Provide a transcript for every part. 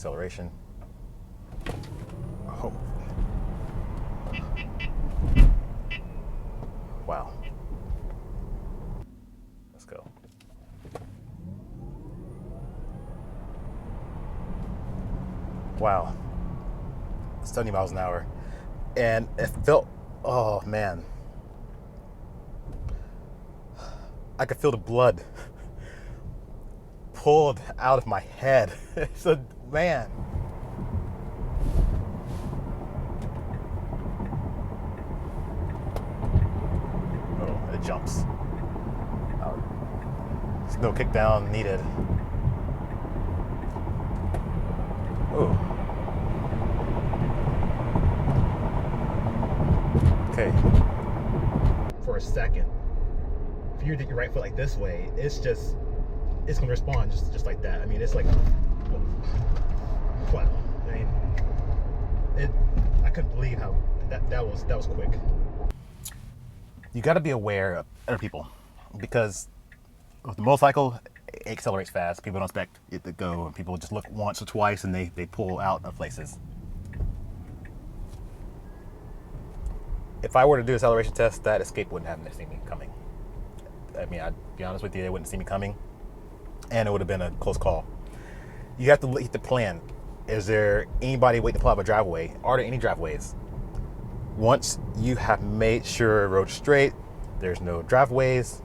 acceleration. Oh. Wow. Let's go. Wow. 70 miles an hour. And it felt, oh man. I could feel the blood pulled out of my head. So, man. Oh, it jumps. There's no kick down needed. Oh. Okay. For a second, if you did your right foot like this way, it's gonna respond just like that. I mean, it's like, wow. I mean, I couldn't believe how that was quick. You got to be aware of other people, because with the motorcycle, it accelerates fast. People don't expect it to go, and people just look once or twice and they pull out of places. If I were to do an acceleration test, that Escape wouldn't have seen me coming. I mean, I'd be honest with you, they wouldn't see me coming, and it would have been a close call. You have to look at the plan. Is there anybody waiting to pull out of a driveway? Are there any driveways? Once you have made sure the road's straight, there's no driveways.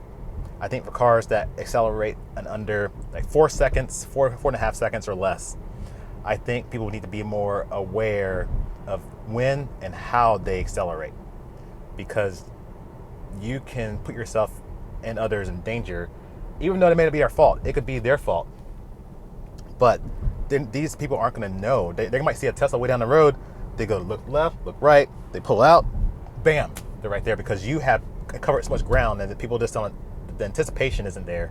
I think for cars that accelerate in under like 4 seconds, 4.5 seconds or less, I think people need to be more aware of when and how they accelerate, because you can put yourself and others in danger, even though it may not be our fault. It could be their fault. But then these people aren't going to know. They might see a Tesla way down the road. They go look left, look right. They pull out. Bam, they're right there, because you have covered so much ground and the people just don't. The anticipation isn't there.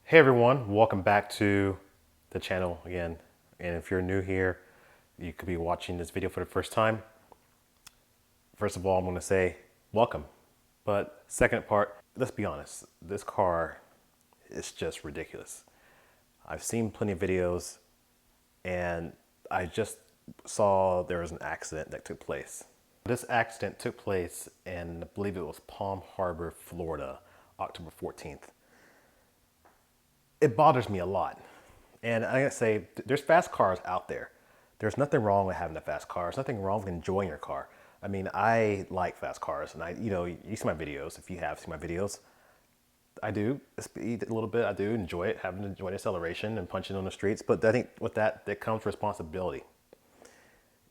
Hey everyone, welcome back to the channel again. And if you're new here, you could be watching this video for the first time. First of all, I'm going to say welcome. But second part, let's be honest, this car is just ridiculous. I've seen plenty of videos, and I just saw there was an accident that took place. This accident took place in, I believe it was Palm Harbor, Florida, October 14th. It bothers me a lot. And I gotta say, there's fast cars out there. There's nothing wrong with having a fast car. There's nothing wrong with enjoying your car. I mean, I like fast cars, and you see my videos. If you have seen my videos, I do speed a little bit. I do enjoy it, having to enjoy the acceleration and punching on the streets. But I think with that comes responsibility.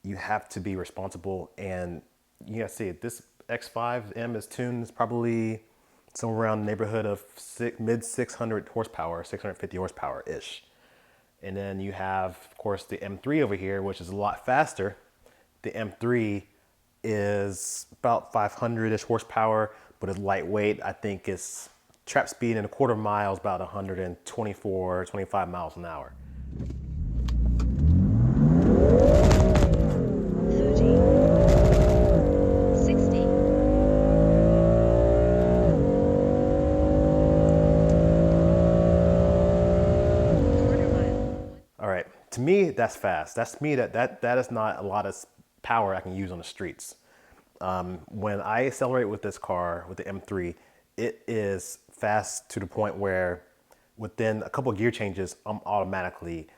You have to be responsible, and you gotta see it. This X5M is tuned. It's probably somewhere around the neighborhood of mid 600 horsepower, 650 horsepower ish. And then you have, of course, the M3 over here, which is a lot faster. The M3 is about 500-ish horsepower, but it's lightweight. I think it's trap speed in a quarter mile is about 124, 25 miles an hour. 30, 60. Quarter mile. All right, to me, that's fast. That's me, that is not a lot of power I can use on the streets. When I accelerate with this car, with the M3, it is fast to the point where within a couple of gear changes, I'm automatically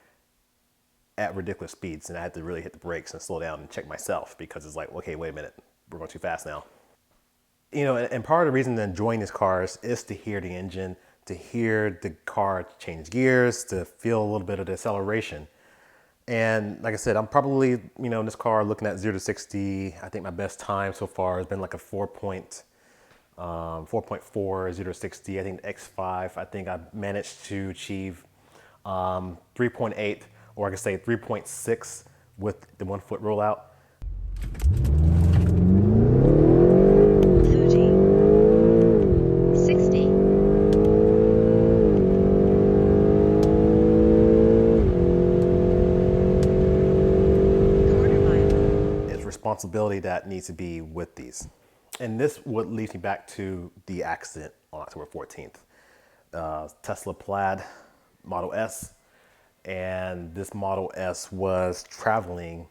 at ridiculous speeds, and I had to really hit the brakes and slow down and check myself, because it's like, okay, wait a minute, we're going too fast now. You know, and part of the reason to enjoying these cars is to hear the engine, to hear the car change gears, to feel a little bit of the acceleration. And like I said, I'm probably, in this car looking at 0 to 60. I think my best time so far has been like a 4.4, 0 to 60. I think the X5, I think I managed to achieve 3.8, or I could say 3.6 with the 1 foot rollout. 30, 60. Responsibility that needs to be with these. And this would lead me back to the accident on October 14th. Tesla Plaid Model S. And this Model S was traveling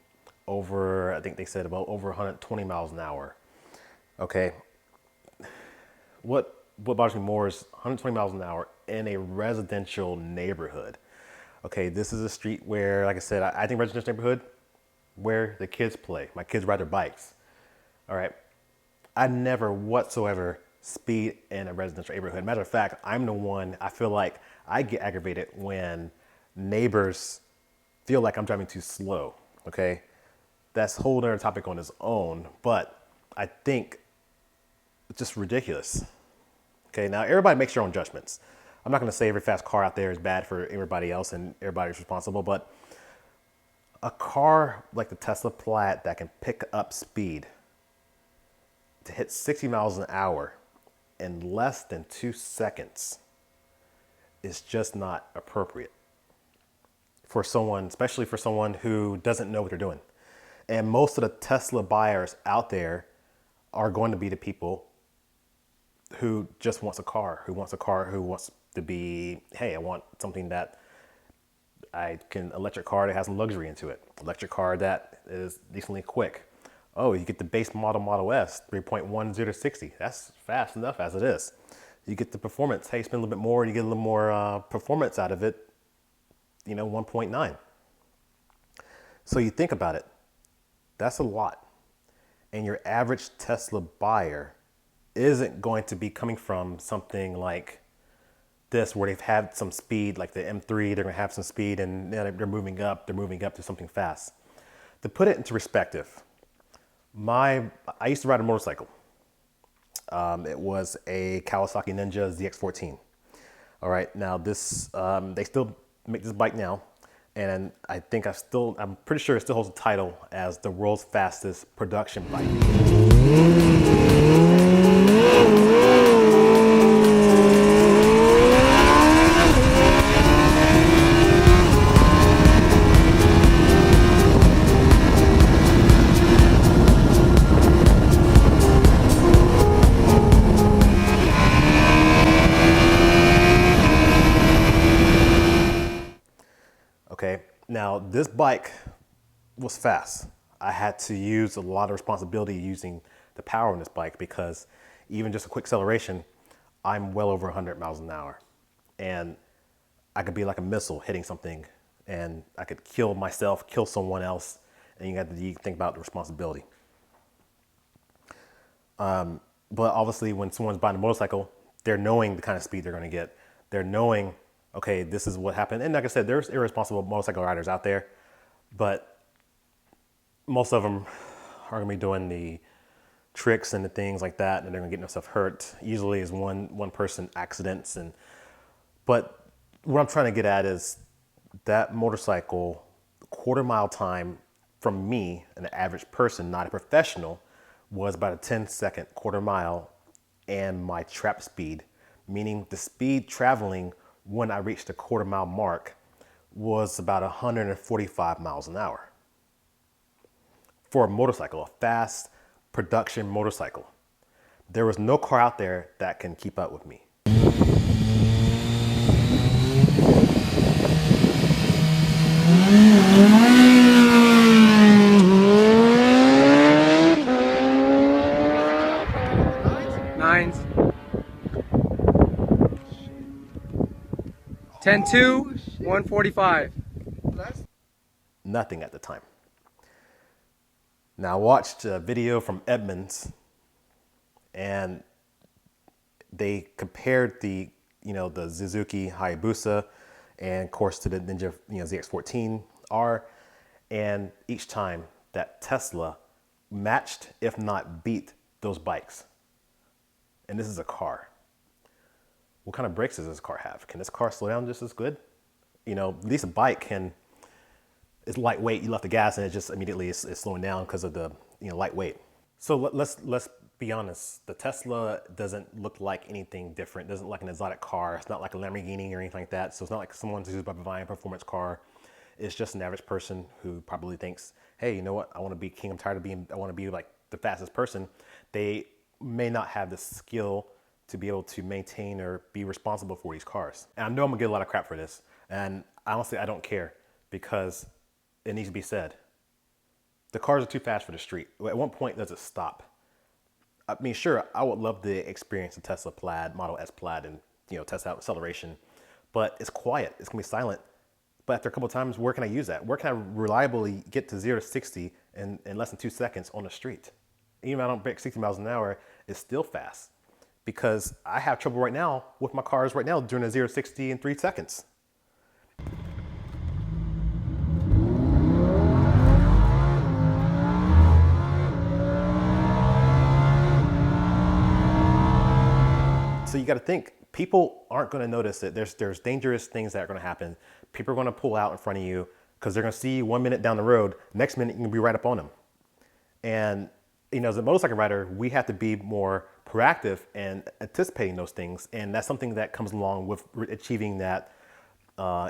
over, I think they said about over 120 miles an hour. Okay. What bothers me more is 120 miles an hour in a residential neighborhood. Okay, this is a street where, like I said, I think residential neighborhood where the kids play. My kids ride their bikes. All right. I never whatsoever speed in a residential neighborhood. Matter of fact, I'm the one, I feel like I get aggravated when neighbors feel like I'm driving too slow. Okay. That's a whole other topic on its own, but I think it's just ridiculous. Okay. Now, everybody makes their own judgments. I'm not going to say every fast car out there is bad for everybody else and everybody's responsible, but a car like the Tesla Plaid that can pick up speed to hit 60 miles an hour in less than 2 seconds is just not appropriate for someone, especially for someone who doesn't know what they're doing. And most of the Tesla buyers out there are going to be the people who just wants a car, who wants to be, hey, I want something that electric car that has some luxury into it. Electric car that is decently quick. Oh, you get the base Model S, 3.10 to 60. That's fast enough as it is. You get the performance. Hey, spend a little bit more, you get a little more performance out of it, 1.9. So you think about it, that's a lot. And your average Tesla buyer isn't going to be coming from something like this where they've had some speed, like the M3, they're gonna have some speed and they're moving up to something fast. To put it into perspective, I used to ride a motorcycle. It was a Kawasaki Ninja ZX14. All right, now this they still make this bike now, and I'm pretty sure it still holds the title as the world's fastest production bike. Okay, now this bike was fast. I had to use a lot of responsibility using the power on this bike because even just a quick acceleration, I'm well over 100 miles an hour. And I could be like a missile hitting something and I could kill myself, kill someone else, and you think about the responsibility. But obviously when someone's buying a motorcycle, they're knowing the kind of speed they're gonna get. They're knowing, okay, this is what happened. And like I said, there's irresponsible motorcycle riders out there, but most of them are gonna be doing the tricks and the things like that, and they're gonna get themselves hurt. Usually is one person accidents, but what I'm trying to get at is that motorcycle quarter-mile time from me, an average person, not a professional, was about a 10-second quarter mile, and my trap speed, meaning the speed traveling when I reached the quarter-mile mark, was about 145 miles an hour. For a motorcycle, a fast production motorcycle. There was no car out there that can keep up with me. Nines. 10-2, 145. Nothing at the time. Now I watched a video from Edmunds, and they compared the Suzuki Hayabusa and of course to the Ninja ZX14R, and each time that Tesla matched, if not beat, those bikes. And this is a car. What kind of brakes does this car have? Can this car slow down just as good? At least a bike can. It's lightweight. You left the gas and it just immediately is slowing down because of the lightweight. So let's be honest. The Tesla doesn't look like anything different. It doesn't look like an exotic car. It's not like a Lamborghini or anything like that. So it's not like someone's who's buying a performance car. It's just an average person who probably thinks, hey, you know what? I want to be king. I want to be like the fastest person. They may not have the skill to be able to maintain or be responsible for these cars. And I know I'm gonna get a lot of crap for this, and honestly, I don't care because it needs to be said. The cars are too fast for the street. At one point, does it stop? I mean, sure, I would love to experience a Tesla Plaid, Model S Plaid, and test out acceleration, but it's quiet. It's gonna be silent. But after a couple of times, where can I use that? Where can I reliably get to 0 to 60 in less than 2 seconds on the street? Even if I don't break 60 miles an hour, it's still fast because I have trouble right now with my cars right now doing a 0 to 60 in 3 seconds. So you got to think, people aren't going to notice it. There's dangerous things that are going to happen. People are going to pull out in front of you because they're going to see you 1 minute down the road. Next minute, you can be right up on them. And as a motorcycle rider, we have to be more proactive and anticipating those things. And that's something that comes along with achieving that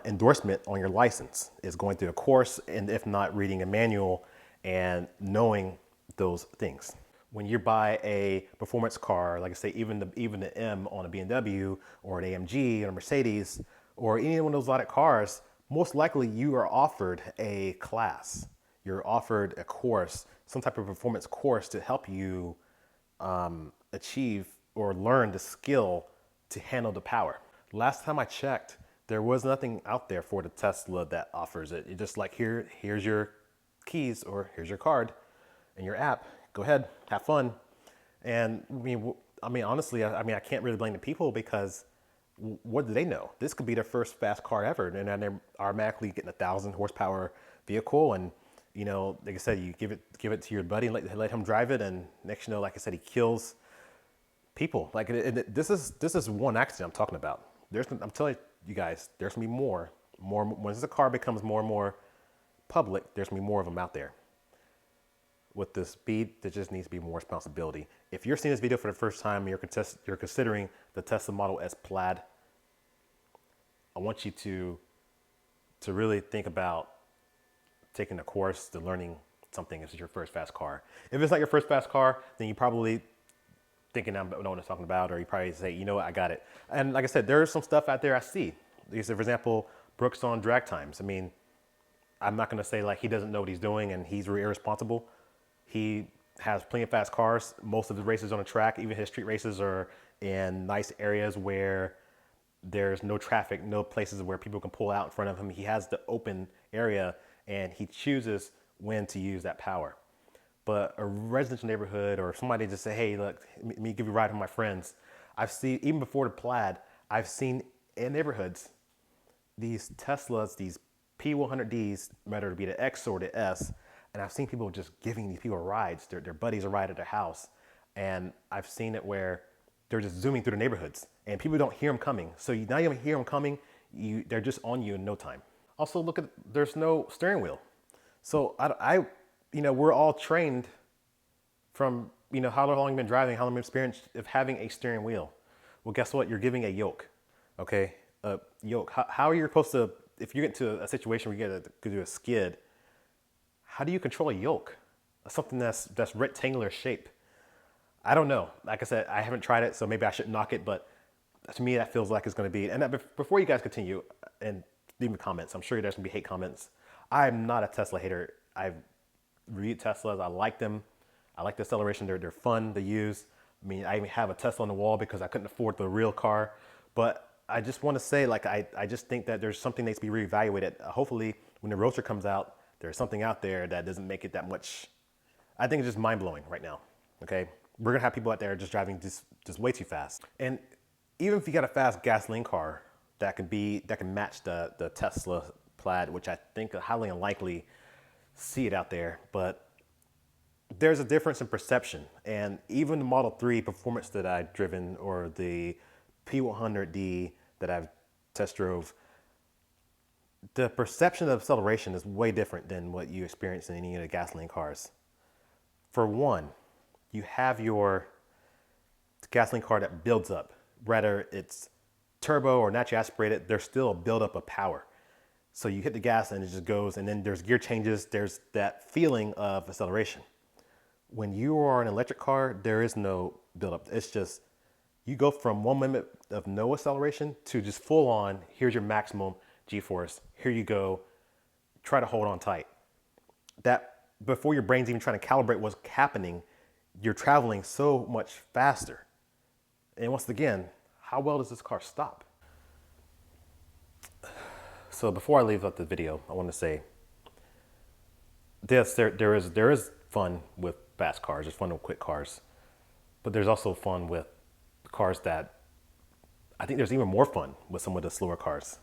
endorsement on your license, is going through a course, and if not, reading a manual and knowing those things. When you buy a performance car, like I say, even the M on a BMW or an AMG or a Mercedes or any one of those exotic cars, most likely you are offered a class. You're offered a course, some type of performance course to help you achieve or learn the skill to handle the power. Last time I checked, there was nothing out there for the Tesla that offers it. It's just like, here's your keys, or here's your card and your app. Go ahead, have fun. And I mean, honestly, I can't really blame the people because what do they know? This could be their first fast car ever, and then they're automatically getting 1,000 horsepower vehicle. And like I said, you give it to your buddy and let him drive it, and next like I said, he kills people. Like this is one accident I'm talking about. I'm telling you guys, there's gonna be more. Once the car becomes more and more public, there's gonna be more of them out there. With the speed, there just needs to be more responsibility. If you're seeing this video for the first time and you're considering the Tesla Model S Plaid, I want you to really think about taking a course to learning something if it's your first fast car. If it's not your first fast car, then you probably thinking I know what I'm talking about, or you probably say, you know what, I got it. And like I said, there's some stuff out there I see. For example, Brooks on drag times. I mean, I'm not gonna say like he doesn't know what he's doing and he's irresponsible. He has plenty of fast cars. Most of the races on the track, even his street races, are in nice areas where there's no traffic, no places where people can pull out in front of him. He has the open area and he chooses when to use that power. But a residential neighborhood, or somebody just say, hey, look, let me give you a ride with my friends. I've seen, even before the Plaid, I've seen in neighborhoods, these Teslas, these P100Ds, whether it be the X or the S, and I've seen people just giving these people rides, their buddies a ride at their house. And I've seen it where they're just zooming through the neighborhoods and people don't hear them coming. So you not even hear them coming, they're just on you in no time. Also look at, there's no steering wheel. So we're all trained from, how long you've been driving, how long you've experienced of having a steering wheel. Well, guess what? You're giving a yoke, okay? A yoke. How are you supposed to, if you get to a situation where you get to do a skid, how do you control a yoke? Something that's rectangular shape. I don't know. Like I said, I haven't tried it, so maybe I shouldn't knock it, but to me, that feels like it's gonna be. And before you guys continue and leave me comments, I'm sure there's gonna be hate comments. I'm not a Tesla hater. I read Teslas, I like them. I like the acceleration, they're fun to use. I mean, I even have a Tesla on the wall because I couldn't afford the real car. But I just wanna say, like, I just think that there's something that needs to be reevaluated. Hopefully, when the Roadster comes out, there's something out there that doesn't make it that much. I think it's just mind-blowing right now, okay? We're gonna have people out there just driving just way too fast. And even if you got a fast gasoline car that can match the Tesla Plaid, which I think highly unlikely see it out there, but there's a difference in perception. And even the Model 3 Performance that I've driven, or the P100D that I've test drove, the perception of acceleration is way different than what you experience in any of the gasoline cars. For one, you have your gasoline car that builds up. Whether it's turbo or naturally aspirated, there's still a buildup of power. So you hit the gas and it just goes, and then there's gear changes, there's that feeling of acceleration. When you are an electric car, there is no build up. It's just, you go from one minute of no acceleration to just full on, here's your maximum G-force. Here you go. Try to hold on tight. That before your brain's even trying to calibrate what's happening, you're traveling so much faster. And once again, how well does this car stop? So before I leave out the video, I want to say this: there is fun with fast cars. There's fun with quick cars, but there's also fun with cars that I think there's even more fun with some of the slower cars.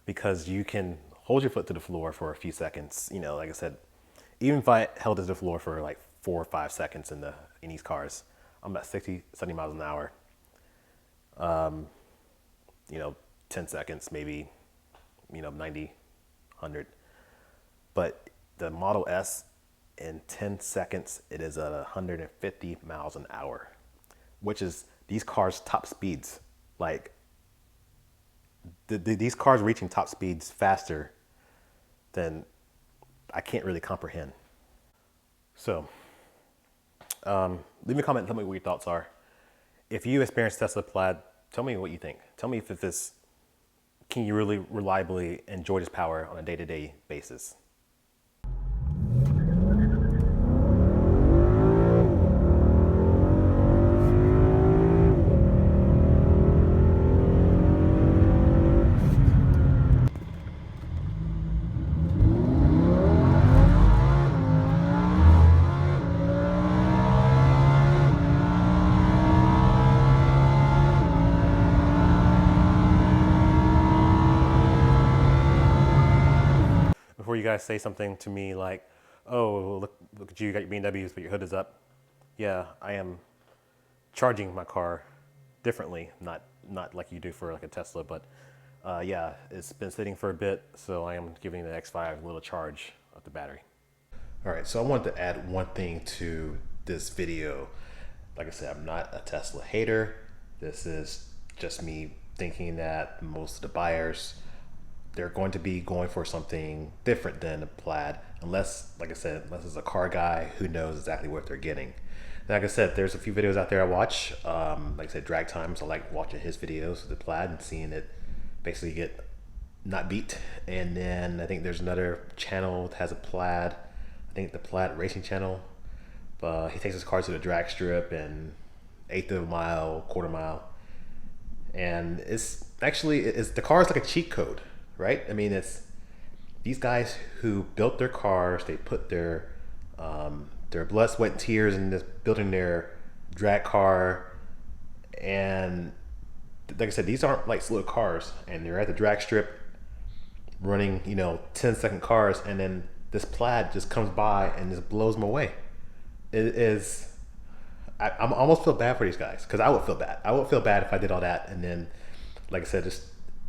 Because you can hold your foot to the floor for a few seconds. You know, like I said, even if I held it to the floor for like 4 or 5 seconds in these cars, I'm at 60, 70 miles an hour. You know, 10 seconds, maybe, you know, 90, 100. But the Model S, in 10 seconds, it is at 150 miles an hour, which is these cars' top speeds. Like, these cars reaching top speeds faster than I can't really comprehend. So, leave me a comment and tell me what your thoughts are. If you experience Tesla Plaid, tell me what you think. Tell me if this, can you really reliably enjoy this power on a day-to-day basis? Before you guys say something to me like, oh, look at you, got your BMWs, but your hood is up. Yeah, I am charging my car differently, not like you do for like a Tesla, but yeah, it's been sitting for a bit, so I am giving the X5 a little charge of the battery. All right, so I wanted to add one thing to this video. Like I said, I'm not a Tesla hater. This is just me thinking that most of the buyers, they're going to be going for something different than a Plaid, unless, like I said, unless it's a car guy who knows exactly what they're getting. And like I said, there's a few videos out there I watch. Like I said, Drag Times, I like watching his videos with the Plaid and seeing it basically get not beat. And then I think there's another channel that has a Plaid, I think the Plaid Racing channel. He takes his car to the drag strip and eighth of a mile, quarter mile. And it's actually, the car is like a cheat code. Right? I mean, it's these guys who built their cars, they put their blood, sweat, and tears in this, building their drag car. And like I said, these aren't like slow cars, and they're at the drag strip running, you know, 10-second cars, and then this Plaid just comes by and just blows them away. It is, I almost feel bad for these guys, because I would feel bad. I would feel bad if I did all that, and then, like I said, just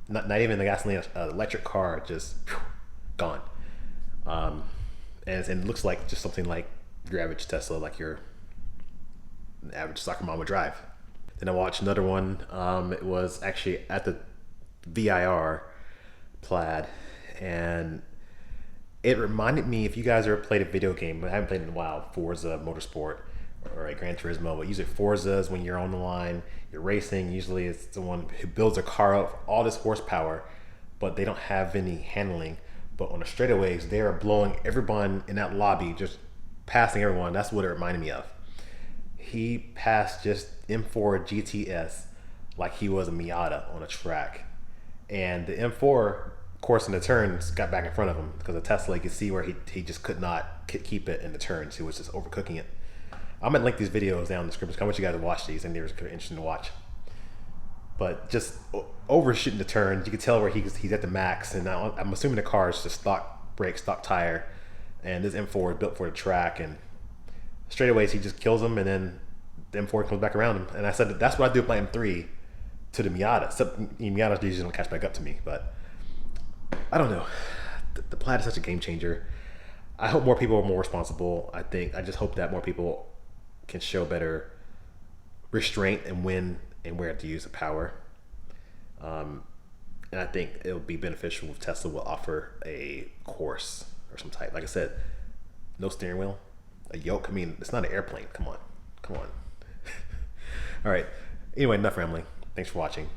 not even the gasoline, electric car, just gone. And it looks like just something like your average Tesla, like your average soccer mom would drive. Then I watched another one. It was actually at the VIR Plaid, and it reminded me, if you guys ever played a video game, but I haven't played it in a while, Forza Motorsport or a Gran Turismo, but usually Forza is when you're on the line, you're racing. Usually it's the one who builds a car up, all this horsepower, but they don't have any handling. But on the straightaways, they are blowing everyone in that lobby, just passing everyone. That's what it reminded me of. He passed just M4 GTS like he was a Miata on a track. And the M4, of course, in the turns, got back in front of him, because the Tesla, you could see where he just could not keep it in the turns. He was just overcooking it. I'm gonna link these videos down in the description. I want you guys to watch these, and they're kind of interesting to watch. But just overshooting the turns, you can tell where he's at the max. And now I'm assuming the car is just stock brake, stock tire, and this M4 is built for the track. And straightaways, he just kills them, and then the M4 comes back around him. And I said that's what I do with my M3 to the Miata. Except Miatas usually don't catch back up to me, but I don't know. The Plaid is such a game changer. I hope more people are more responsible. I just hope that more people can show better restraint and when and where to use the power. And I think it'll be beneficial if Tesla will offer a course or some type. Like I said, no steering wheel, a yoke. I mean, it's not an airplane. Come on. All right. Anyway, enough rambling. Thanks for watching.